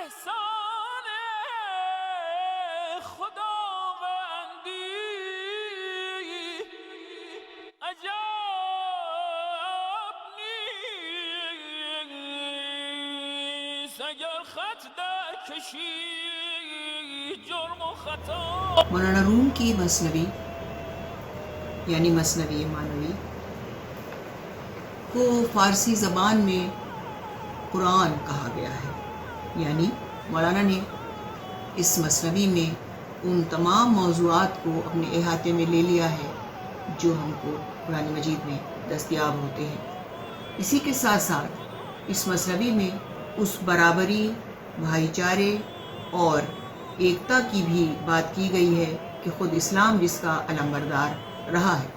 احسان خداوندی عجب نیست اگر خط در کشی جرم و خطا. مولانا روم کی مثنوی یعنی مثنوی مانوی کو فارسی زبان میں قرآن کہا گیا ہے، یعنی مولانا نے اس مثنوی میں ان تمام موضوعات کو اپنے احاطے میں لے لیا ہے جو ہم کو قرآن مجید میں دستیاب ہوتے ہیں۔ اسی کے ساتھ ساتھ اس مثنوی میں اس برابری، بھائی چارے اور ایکتا کی بھی بات کی گئی ہے کہ خود اسلام جس کا علمبردار رہا ہے،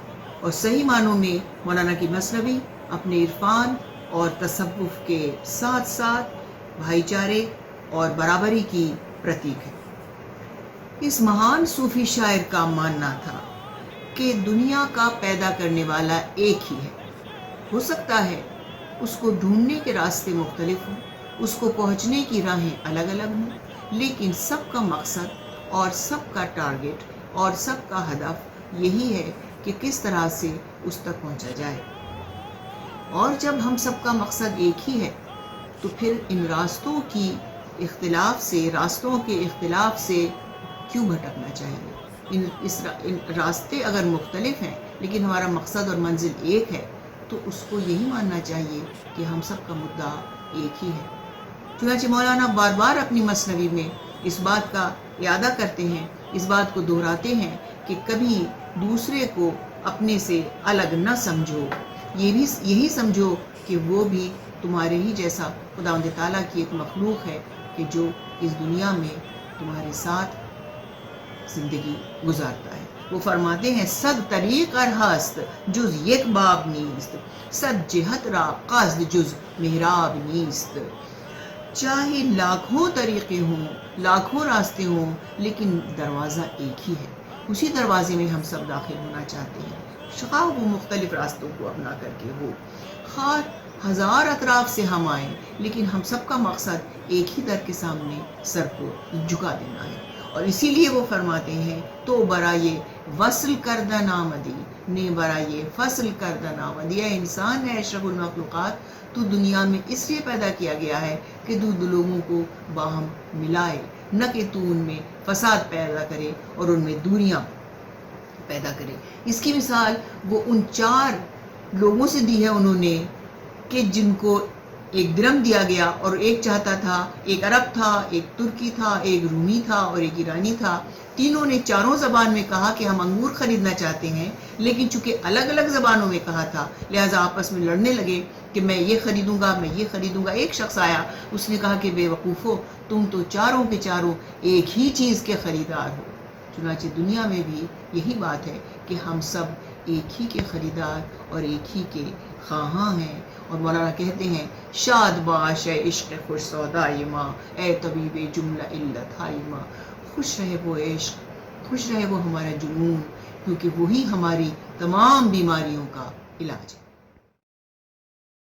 اور صحیح معنوں میں مولانا کی مثنوی اپنے عرفان اور تصوف کے ساتھ ساتھ بھائی چارے اور برابری کی پرتیک ہے۔ اس مہان صوفی شاعر کا ماننا تھا کہ دنیا کا پیدا کرنے والا ایک ہی ہے۔ ہو سکتا ہے اس کو ڈھونڈنے کے راستے مختلف ہوں، اس کو پہنچنے کی راہیں الگ الگ ہوں، لیکن سب کا مقصد اور سب کا ٹارگٹ اور سب کا ہدف یہی ہے کہ کس طرح سے اس تک پہنچا جائے۔ اور جب ہم سب کا مقصد ایک ہی ہے تو پھر ان راستوں کے اختلاف سے کیوں بھٹکنا چاہیے؟ ان راستے اگر مختلف ہیں لیکن ہمارا مقصد اور منزل ایک ہے تو اس کو یہی ماننا چاہیے کہ ہم سب کا مدعا ایک ہی ہے۔ چنانچہ مولانا بار بار اپنی مثنوی میں اس بات کا اعادہ کرتے ہیں، اس بات کو دہراتے ہیں کہ کبھی دوسرے کو اپنے سے الگ نہ سمجھو، یہی سمجھو کہ وہ بھی تمہارے ہی جیسا خداوند تعالیٰ کی ایک مخلوق ہے کہ جو اس دنیا میں تمہارے ساتھ زندگی گزارتا ہے۔ وہ فرماتے ہیں صد طریق ہست جز یک باب نیست، صد جہت را قصد جز محراب نیست۔ چاہے لاکھوں طریقے ہوں، لاکھوں راستے ہوں، لیکن دروازہ ایک ہی ہے۔ اسی دروازے میں ہم سب داخل ہونا چاہتے ہیں، خواہ وہ مختلف راستوں کو اپنا کر کے ہو، خواہ ہزار اطراف سے ہم آئیں، لیکن ہم سب کا مقصد ایک ہی در کے سامنے سر کو جھکا دینا ہے۔ اور اسی لیے وہ فرماتے ہیں تو برائے وصل کردہ نامدی نے برائے فصل کردہ نامدی۔ اے انسان ہے اشرف المخلوقات، تو دنیا میں اس لیے پیدا کیا گیا ہے کہ تو لوگوں کو باہم ملائے، نہ کہ تو ان میں فساد پیدا کرے اور ان میں دوریاں پیدا کرے۔ اس کی مثال وہ ان 4 لوگوں سے دی ہے انہوں نے کہ جن کو ایک درم دیا گیا اور ایک چاہتا تھا، ایک عرب تھا، ایک ترکی تھا، ایک رومی تھا اور ایک ایرانی تھا۔ تینوں نے چاروں زبان میں کہا کہ ہم انگور خریدنا چاہتے ہیں، لیکن چونکہ الگ الگ زبانوں میں کہا تھا لہٰذا آپس میں لڑنے لگے کہ میں یہ خریدوں گا، میں یہ خریدوں گا۔ ایک شخص آیا، اس نے کہا کہ بے وقوفو، تم تو چاروں کے چاروں ایک ہی چیز کے خریدار ہو۔ چنانچہ دنیا میں بھی یہی بات ہے کہ ہم سب ایک ہی کے خریدار اور ایک ہی کے خواہاں ہیں۔ اور مولانا کہتے ہیں شاد باش اے عشق خوش سودائی ماں، اے طبیب جملہ علت ہائی ماں۔ خوش رہے وہ عشق، خوش رہے وہ ہمارا جنون، کیونکہ وہی ہماری تمام بیماریوں کا علاج ہے۔